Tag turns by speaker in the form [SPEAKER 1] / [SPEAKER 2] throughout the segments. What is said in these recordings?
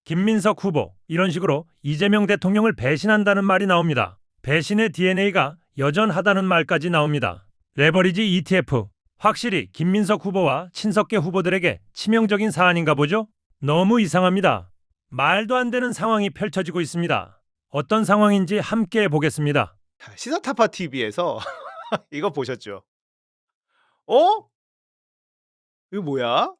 [SPEAKER 1] 김민석 후보, 이런 식으로 이재명 대통령을 배신한다는 말이 나옵니다. 배신의 DNA가 여전하다는 말까지 나옵니다. 레버리지 ETF, 확실히 김민석 후보와 친석계 후보들에게 치명적인 사안인가 보죠? 너무 이상합니다. 말도 안 되는 상황이 펼쳐지고 있습니다. 어떤 상황인지 함께 보겠습니다.
[SPEAKER 2] 시사타파 TV에서 이거 보셨죠? 어? 이거 뭐야?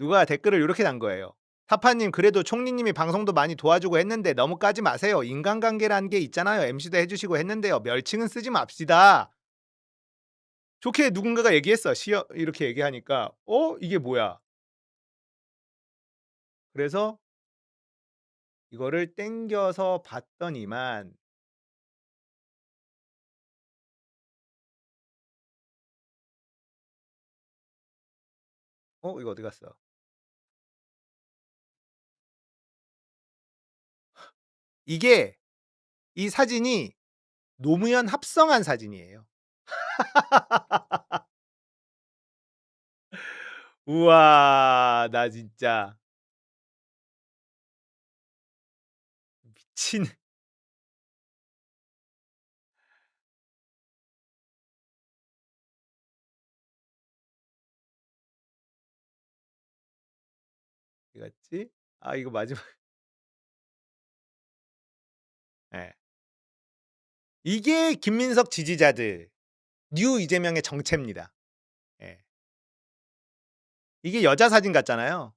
[SPEAKER 2] 누가 댓글을 이렇게 단 거예요. 타파님, 그래도 총리님이 방송도 많이 도와주고 했는데 너무 까지 마세요. 인간관계라는 게 있잖아요. MC도 해주시고 했는데요. 멸칭은 쓰지 맙시다. 좋게 누군가가 얘기했어. 이렇게 얘기하니까 이게 뭐야? 그래서 이거를 땡겨서 봤더니만 이거 어디 갔어? 이게 이 사진이 노무현 합성한 사진이에요. 우와, 나 진짜 미친. 어디 갔지? 아, 이거 마지막. 예. 이게 김민석 지지자들, 뉴 이재명의 정체입니다. 예. 이게 여자 사진 같잖아요.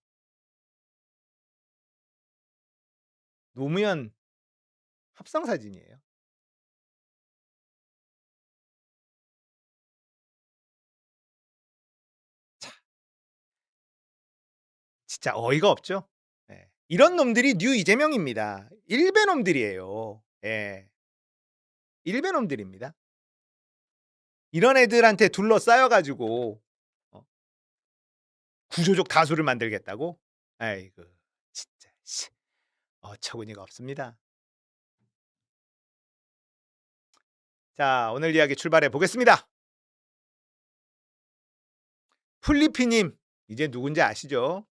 [SPEAKER 2] 노무현 합성 사진이에요. 자, 진짜 어이가 없죠? 예. 이런 놈들이 뉴 이재명입니다. 일베 놈들이에요. 예. 일베 놈들입니다. 이런 애들한테 둘러싸여 가지고 구조적 다수를 만들겠다고? 아이고, 진짜 씨. 어처구니가 없습니다. 자, 오늘 이야기 출발해 보겠습니다. 풀리피님, 이제 누군지 아시죠?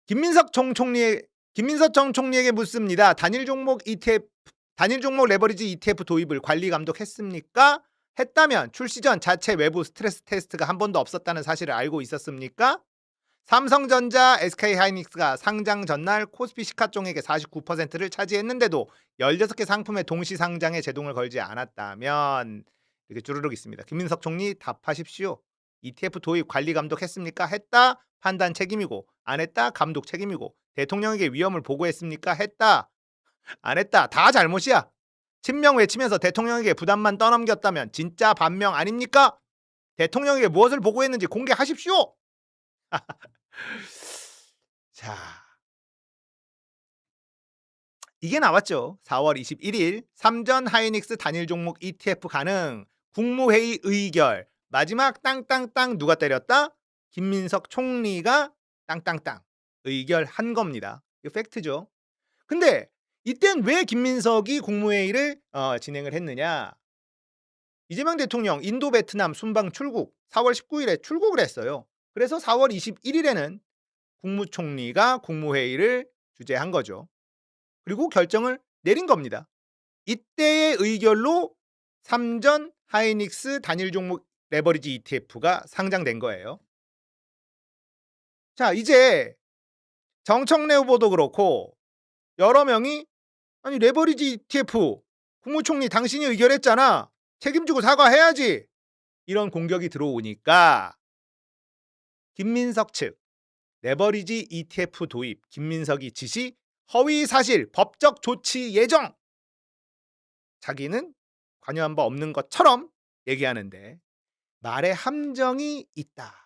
[SPEAKER 2] 김민석 전 총리에게 묻습니다. 단일 종목 레버리지 ETF 도입을 관리 감독했습니까? 했다면 출시 전 자체 외부 스트레스 테스트가 한 번도 없었다는 사실을 알고 있었습니까? 삼성전자, SK하이닉스가 상장 전날 코스피 시가총액의 49%를 차지했는데도 16개 상품의 동시 상장에 제동을 걸지 않았다면, 이렇게 주르륵 있습니다. 김민석 총리 답하십시오. ETF 도입 관리 감독했습니까? 했다. 판단 책임이고, 안 했다. 감독 책임이고, 대통령에게 위험을 보고했습니까? 했다. 안 했다. 다 잘못이야. 친명 외치면서 대통령에게 부담만 떠넘겼다면 진짜 반명 아닙니까? 대통령에게 무엇을 보고했는지 공개하십시오. 자, 이게 나왔죠. 4월 21일 삼전 하이닉스 단일 종목 ETF 가능 국무회의 의결. 마지막 땅땅땅 누가 때렸다? 김민석 총리가 땅땅땅 의결한 겁니다. 이거 팩트죠. 근데 이땐 왜 김민석이 국무회의를 진행을 했느냐? 이재명 대통령 인도 베트남 순방 출국 4월 19일에 출국을 했어요. 그래서 4월 21일에는 국무총리가 국무회의를 주재한 거죠. 그리고 결정을 내린 겁니다. 이때의 의결로 삼전 하이닉스 단일 종목 레버리지 ETF가 상장된 거예요. 자, 이제 정청래 후보도 그렇고 여러 명이 아니 레버리지 ETF 국무총리 당신이 의결했잖아. 책임지고 사과해야지. 이런 공격이 들어오니까 김민석 측 레버리지 ETF 도입 김민석이 지시 허위 사실 법적 조치 예정. 자기는 관여한 바 없는 것처럼 얘기하는데 말에 함정이 있다.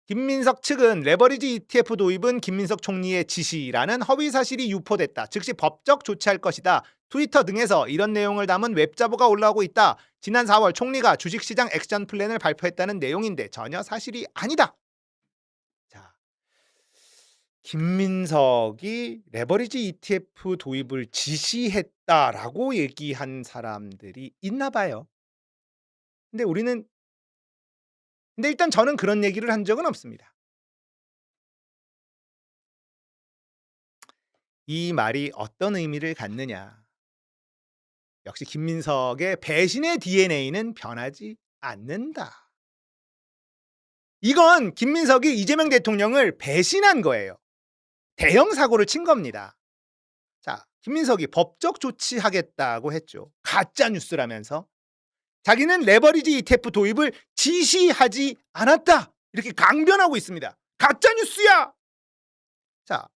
[SPEAKER 2] 김민석 측은 레버리지 ETF 도입은 김민석 총리의 지시라는 허위 사실이 유포됐다. 즉시 법적 조치할 것이다. 트위터 등에서 이런 내용을 담은 웹자보가 올라오고 있다. 지난 4월 총리가 주식시장 액션 플랜을 발표했다는 내용인데 전혀 사실이 아니다. 자, 김민석이 레버리지 ETF 도입을 지시했다라고 얘기한 사람들이 있나 봐요. 근데 일단 저는 그런 얘기를 한 적은 없습니다. 이 말이 어떤 의미를 갖느냐? 역시 김민석의 배신의 DNA는 변하지 않는다. 이건 김민석이 이재명 대통령을 배신한 거예요. 대형 사고를 친 겁니다. 자, 김민석이 법적 조치하겠다고 했죠. 가짜 뉴스라면서. 자기는 레버리지 ETF 도입을 지시하지 않았다. 이렇게 강변하고 있습니다. 가짜 뉴스야. 자,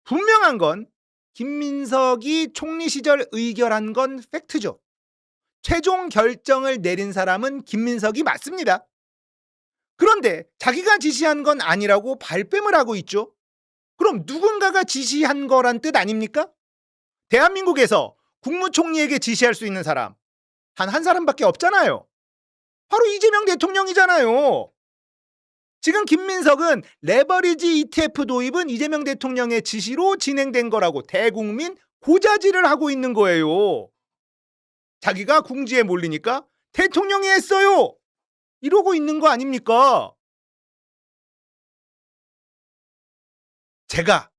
[SPEAKER 2] 분명한 건 김민석이 총리 시절 의결한 건 팩트죠. 최종 결정을 내린 사람은 김민석이 맞습니다. 그런데 자기가 지시한 건 아니라고 발뺌을 하고 있죠. 그럼 누군가가 지시한 거란 뜻 아닙니까? 대한민국에서 국무총리에게 지시할 수 있는 사람 단 한 사람밖에 없잖아요. 바로 이재명 대통령이잖아요. 지금 김민석은 레버리지 ETF 도입은 이재명 대통령의 지시로 진행된 거라고 대국민 고자질을 하고 있는 거예요. 자기가 궁지에 몰리니까 대통령이 했어요. 이러고 있는 거 아닙니까? 제가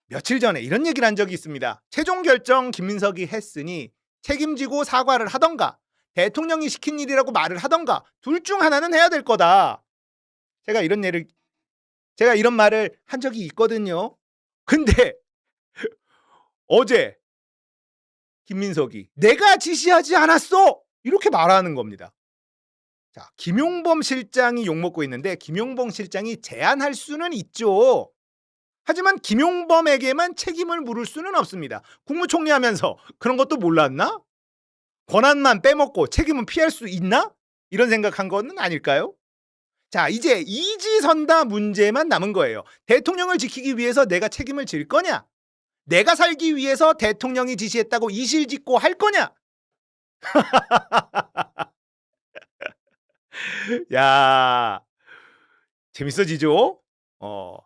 [SPEAKER 2] 며칠 전에 이런 얘기를 한 적이 있습니다. 최종 결정 김민석이 했으니 책임지고 사과를 하던가 대통령이 시킨 일이라고 말을 하던가 둘 중 하나는 해야 될 거다. 제가 이런 말을 한 적이 있거든요. 근데 어제 김민석이 내가 지시하지 않았어 이렇게 말하는 겁니다. 자, 김용범 실장이 욕먹고 있는데 김용범 실장이 제안할 수는 있죠. 하지만 김용범에게만 책임을 물을 수는 없습니다. 국무총리 하면서 그런 것도 몰랐나? 권한만 빼먹고 책임은 피할 수 있나? 이런 생각한 거는 아닐까요? 자, 이제 이지선다 문제만 남은 거예요. 대통령을 지키기 위해서 내가 책임을 질 거냐? 내가 살기 위해서 대통령이 지시했다고 이실직고 할 거냐? 야, 재밌어지죠?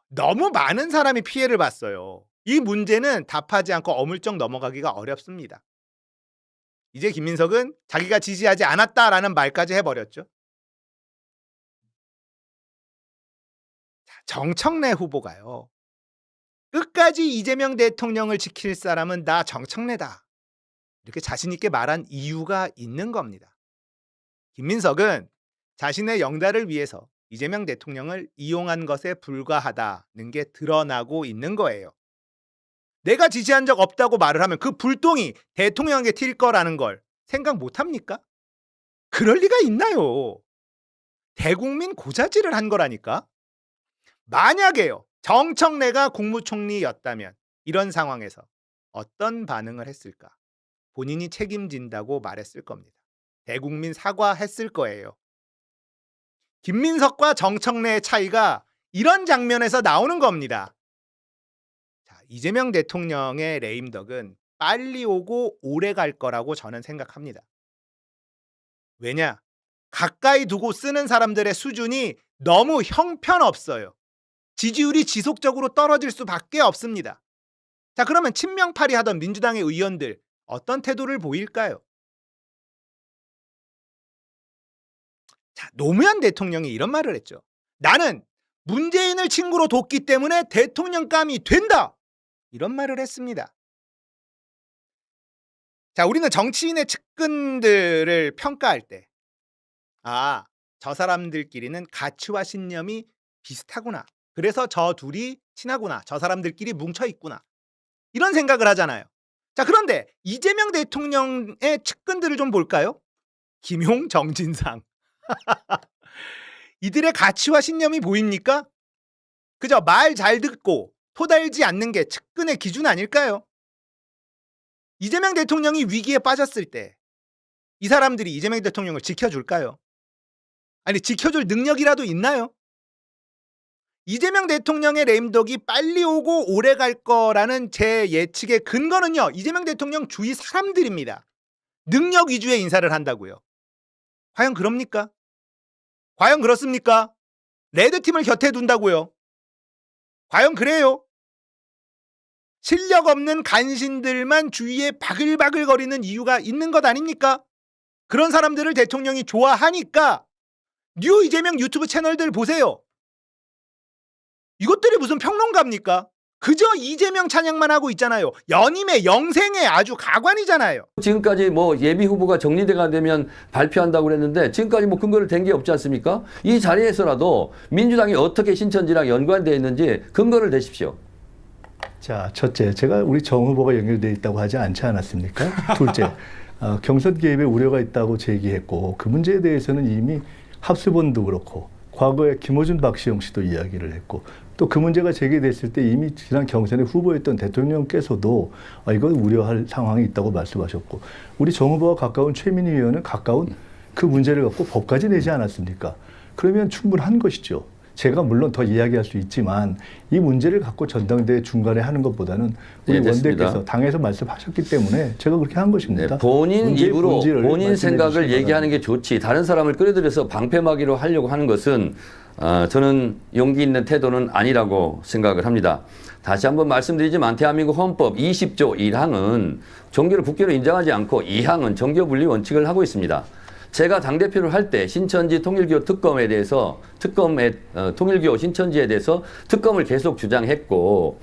[SPEAKER 2] 너무 많은 사람이 피해를 봤어요. 이 문제는 답하지 않고 어물쩍 넘어가기가 어렵습니다. 이제 김민석은 자기가 지시하지 않았다라는 말까지 해버렸죠. 정청래 후보가요. 끝까지 이재명 대통령을 지킬 사람은 나 정청래다. 이렇게 자신 있게 말한 이유가 있는 겁니다. 김민석은 자신의 영달을 위해서 이재명 대통령을 이용한 것에 불과하다는 게 드러나고 있는 거예요. 내가 지시한 적 없다고 말을 하면 그 불똥이 대통령에게 튈 거라는 걸 생각 못 합니까? 그럴 리가 있나요? 대국민 고자질을 한 거라니까. 만약에요, 정청래가 국무총리였다면 이런 상황에서 어떤 반응을 했을까? 본인이 책임진다고 말했을 겁니다. 대국민 사과했을 거예요. 김민석과 정청래의 차이가 이런 장면에서 나오는 겁니다. 자, 이재명 대통령의 레임덕은 빨리 오고 오래 갈 거라고 저는 생각합니다. 왜냐? 가까이 두고 쓰는 사람들의 수준이 너무 형편없어요. 지지율이 지속적으로 떨어질 수밖에 없습니다. 자, 그러면 친명팔이 하던 민주당의 의원들 어떤 태도를 보일까요? 자, 노무현 대통령이 이런 말을 했죠. 나는 문재인을 친구로 뒀기 때문에 대통령감이 된다. 이런 말을 했습니다. 자, 우리는 정치인의 측근들을 평가할 때 저 사람들끼리는 가치와 신념이 비슷하구나. 그래서 저 둘이 친하구나. 저 사람들끼리 뭉쳐 있구나. 이런 생각을 하잖아요. 자, 그런데 이재명 대통령의 측근들을 좀 볼까요? 김용, 정진상. 이들의 가치와 신념이 보입니까? 그저 말 잘 듣고 토달지 않는 게 측근의 기준 아닐까요? 이재명 대통령이 위기에 빠졌을 때 이 사람들이 이재명 대통령을 지켜줄까요? 아니, 지켜줄 능력이라도 있나요? 이재명 대통령의 레임덕이 빨리 오고 오래 갈 거라는 제 예측의 근거는요, 이재명 대통령 주위 사람들입니다. 능력 위주의 인사를 한다고요. 과연 그럽니까? 과연 그렇습니까? 레드팀을 곁에 둔다고요. 과연 그래요? 실력 없는 간신들만 주위에 바글바글거리는 이유가 있는 것 아닙니까? 그런 사람들을 대통령이 좋아하니까 뉴 이재명 유튜브 채널들 보세요. 이것들이 무슨 평론가입니까? 그저 이재명 찬양만 하고 있잖아요. 연임의 영생의 아주 가관이잖아요.
[SPEAKER 3] 지금까지 뭐 예비 후보가 정리가 되면 발표한다고 그랬는데 지금까지 뭐 근거를 댄 게 없지 않습니까? 이 자리에서라도 민주당이 어떻게 신천지랑 연관되어 있는지 근거를 대십시오.
[SPEAKER 4] 자, 첫째, 제가 우리 정 후보가 연결돼 있다고 하지 않지 않았습니까? 둘째, 경선 개입에 우려가 있다고 제기했고 그 문제에 대해서는 이미 합수본도 그렇고 과거에 김어준 박시영 씨도 이야기를 했고 또 그 문제가 제기됐을 때 이미 지난 경선에 후보였던 대통령께서도 이건 우려할 상황이 있다고 말씀하셨고 우리 정 후보와 가까운 최민희 의원은 가까운 그 문제를 갖고 법까지 내지 않았습니까? 그러면 충분한 것이죠. 제가 물론 더 이야기할 수 있지만 이 문제를 갖고 전당대회 중간에 하는 것보다는 우리
[SPEAKER 3] 네,
[SPEAKER 4] 원대께서 당에서 말씀하셨기 때문에 제가 그렇게 한 것입니다.
[SPEAKER 3] 네, 본인
[SPEAKER 4] 문제의
[SPEAKER 3] 입으로
[SPEAKER 4] 본질을
[SPEAKER 3] 본인
[SPEAKER 4] 말씀해
[SPEAKER 3] 생각을
[SPEAKER 4] 주시기
[SPEAKER 3] 얘기하는
[SPEAKER 4] 바랍니다.
[SPEAKER 3] 게 좋지 다른 사람을 끌어들여서 방패막이로 하려고 하는 것은 저는 용기 있는 태도는 아니라고 생각을 합니다. 다시 한번 말씀드리지만 대한민국 헌법 20조 1항은 종교를 국교로 인정하지 않고 2항은 종교 분리 원칙을 하고 있습니다. 제가 당대표를 할 때 신천지 통일교 특검에 대해서 통일교 신천지에 대해서 특검을 계속 주장했고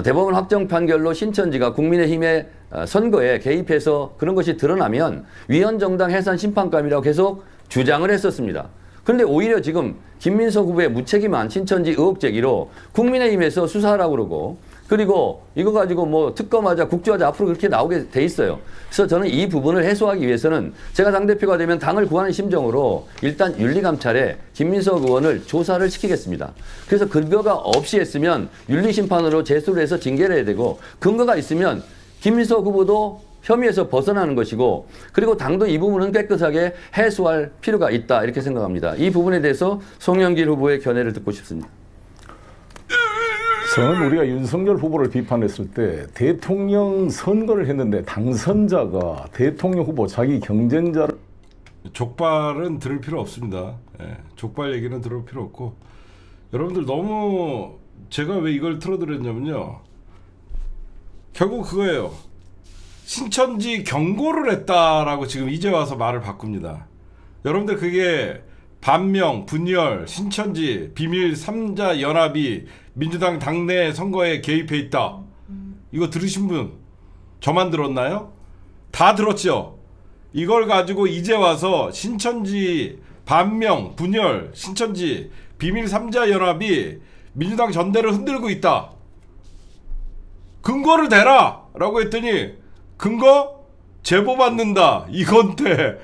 [SPEAKER 3] 대법원 확정 판결로 신천지가 국민의힘의 선거에 개입해서 그런 것이 드러나면 위헌정당 해산 심판감이라고 계속 주장을 했었습니다. 그런데 오히려 지금 김민석 후보의 무책임한 신천지 의혹 제기로 국민의힘에서 수사하라고 그러고 그리고 이거 가지고 뭐 특검하자 국조하자 앞으로 그렇게 나오게 돼 있어요. 그래서 저는 이 부분을 해소하기 위해서는 제가 당대표가 되면 당을 구하는 심정으로 일단 윤리감찰에 김민석 의원을 조사를 시키겠습니다. 그래서 근거가 없이 했으면 윤리심판으로 제소를 해서 징계를 해야 되고 근거가 있으면 김민석 후보도 혐의에서 벗어나는 것이고 그리고 당도 이 부분은 깨끗하게 해소할 필요가 있다 이렇게 생각합니다. 이 부분에 대해서 송영길 후보의 견해를 듣고 싶습니다.
[SPEAKER 5] 저는 우리가 윤석열 후보를 비판했을 때 대통령 선거를 했는데 당선자가 대통령 후보 자기 경쟁자를
[SPEAKER 6] 족발은 들을 필요 없습니다. 예, 족발 얘기는 들을 필요 없고 여러분들 너무 제가 왜 이걸 틀어드렸냐면요. 결국 그거예요. 신천지 경고를 했다라고 지금 이제 와서 말을 바꿉니다. 여러분들 그게 반명, 분열, 신천지, 비밀 3자 연합이 민주당 당내 선거에 개입해 있다. 이거 들으신 분 저만 들었나요? 다 들었죠? 이걸 가지고 이제 와서 신천지, 반명, 분열, 신천지, 비밀 3자 연합이 민주당 전대를 흔들고 있다. 근거를 대라! 라고 했더니 근거? 제보 받는다. 이건데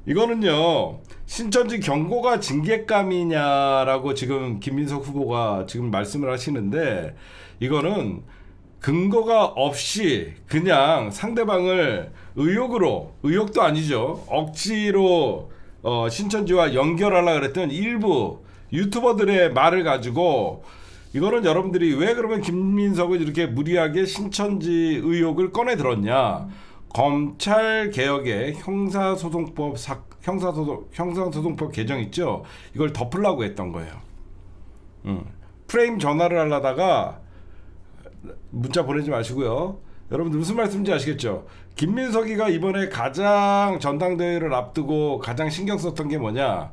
[SPEAKER 6] 이거는요. 신천지 경고가 징계감이냐라고 지금 김민석 후보가 지금 말씀을 하시는데 이거는 근거가 없이 그냥 상대방을 의혹도 아니죠. 억지로 신천지와 연결하려고 그랬던 일부 유튜버들의 말을 가지고 이거는 여러분들이 왜 그러면 김민석을 이렇게 무리하게 신천지 의혹을 꺼내 들었냐. 검찰개혁의 형사소송법 개정 있죠. 이걸 덮으려고 했던 거예요. 프레임 전화를 하려다가 문자 보내지 마시고요. 여러분들 무슨 말씀인지 아시겠죠? 김민석이가 이번에 가장 전당대회를 앞두고 가장 신경 썼던 게 뭐냐?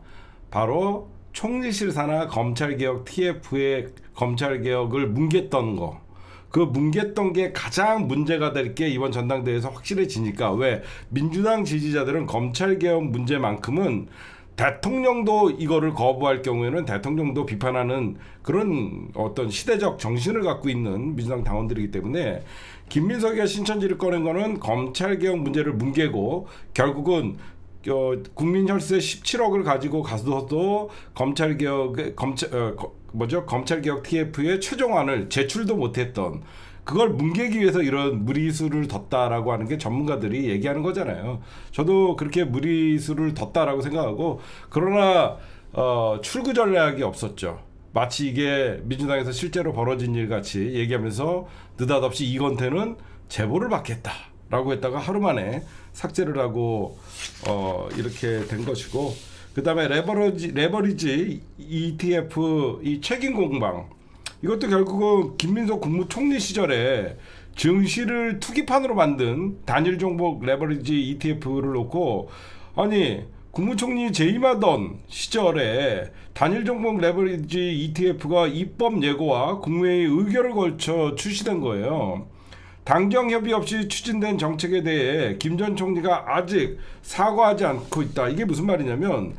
[SPEAKER 6] 바로 총리실 산하 검찰개혁 TF의 검찰개혁을 뭉갰던 거. 그 뭉갰던 게 가장 문제가 될 게 이번 전당대회에서 확실해지니까 왜 민주당 지지자들은 검찰개혁 문제만큼은 대통령도 이거를 거부할 경우에는 대통령도 비판하는 그런 어떤 시대적 정신을 갖고 있는 민주당 당원들이기 때문에 김민석이가 신천지를 꺼낸 거는 검찰개혁 문제를 뭉개고 결국은 국민혈세 17억을 가지고 가서도 검찰개혁 TF의 최종안을 제출도 못했던 그걸 뭉개기 위해서 이런 무리수를 뒀다라고 하는 게 전문가들이 얘기하는 거잖아요. 저도 그렇게 무리수를 뒀다라고 생각하고 그러나 출구 전략이 없었죠. 마치 이게 민주당에서 실제로 벌어진 일 같이 얘기하면서 느닷없이 이건태는 제보를 받겠다라고 했다가 하루 만에 삭제를 하고 이렇게 된 것이고 그 다음에 레버리지 ETF 이 책임 공방 이것도 결국은 김민석 국무총리 시절에 증시를 투기판으로 만든 단일 종목 레버리지 ETF를 놓고 아니 국무총리 재임하던 시절에 단일 종목 레버리지 ETF가 입법 예고와 국무회의 의결을 걸쳐 출시된 거예요. 당정 협의 없이 추진된 정책에 대해 김 전 총리가 아직 사과하지 않고 있다. 이게 무슨 말이냐면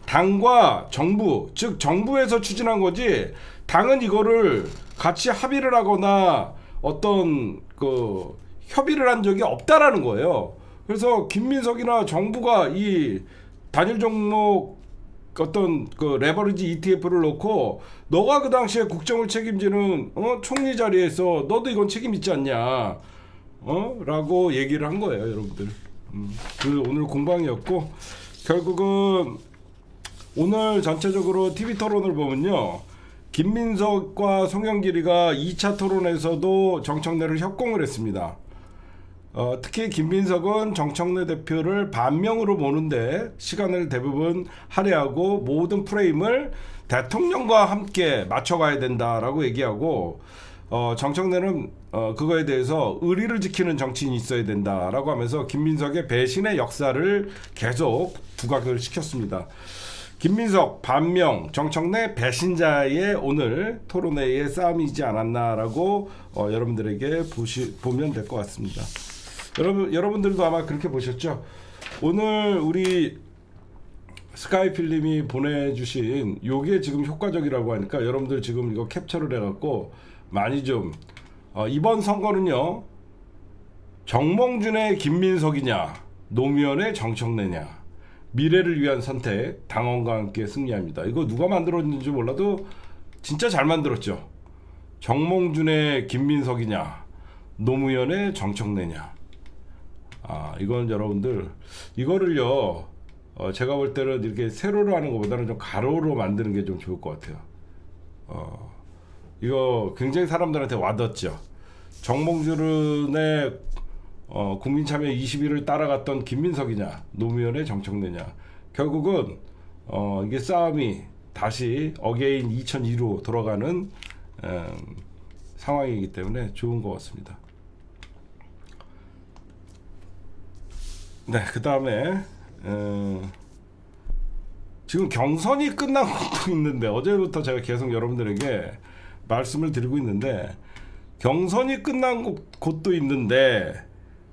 [SPEAKER 6] 당과 정부, 즉 정부에서 추진한 거지 당은 이거를 같이 합의를 하거나 어떤 그 협의를 한 적이 없다라는 거예요. 그래서 김민석이나 정부가 이 단일 종목 어떤 그 레버리지 ETF를 놓고 너가 그 당시에 국정을 책임지는 총리 자리에서 너도 이건 책임 있지 않냐 라고 얘기를 한 거예요, 여러분들. 그 오늘 공방이었고 결국은 오늘 전체적으로 TV 토론을 보면요, 김민석과 송영길이가 2차 토론에서도 정청래를 협공을 했습니다. 특히 김민석은 정청래 대표를 반명으로 보는데 시간을 대부분 할애하고 모든 프레임을 대통령과 함께 맞춰가야 된다라고 얘기하고, 정청래는 그거에 대해서 의리를 지키는 정치인이 있어야 된다라고 하면서 김민석의 배신의 역사를 계속 부각을 시켰습니다. 김민석, 반명, 정청래, 배신자의 오늘 토론회의 싸움이지 않았나라고 여러분들에게 보면 될 것 같습니다. 여러분들도 아마 그렇게 보셨죠? 오늘 우리 스카이필님이 보내주신 요게 지금 효과적이라고 하니까 여러분들 지금 이거 캡처를 해갖고 많이 좀 이번 선거는요, 정몽준의 김민석이냐 노무현의 정청래냐, 미래를 위한 선택, 당원과 함께 승리합니다. 이거 누가 만들었는지 몰라도 진짜 잘 만들었죠. 정몽준의 김민석이냐 노무현의 정청래냐. 이건 여러분들 이거를요, 제가 볼 때는 이렇게 세로로 하는 것보다는 좀 가로로 만드는 게 좀 좋을 것 같아요. 이거 굉장히 사람들한테 와닿죠. 정몽준의 국민참여 20일을 따라갔던 김민석이냐 노무현의 정청래냐. 결국은 이게 싸움이 다시 어게인 2002로 돌아가는 상황이기 때문에 좋은 것 같습니다. 네, 그 다음에 지금 경선이 끝난 것도 있는데, 어제부터 제가 계속 여러분들에게 말씀을 드리고 있는데, 경선이 끝난 곳도 있는데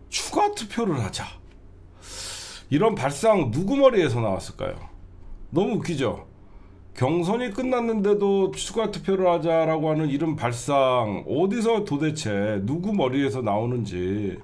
[SPEAKER 6] 추가 투표를 하자, 이런 발상 누구 머리에서 나왔을까요? 너무 웃기죠? 경선이 끝났는데도 추가 투표를 하자라고 하는 이런 발상 어디서 도대체 누구 머리에서 나오는지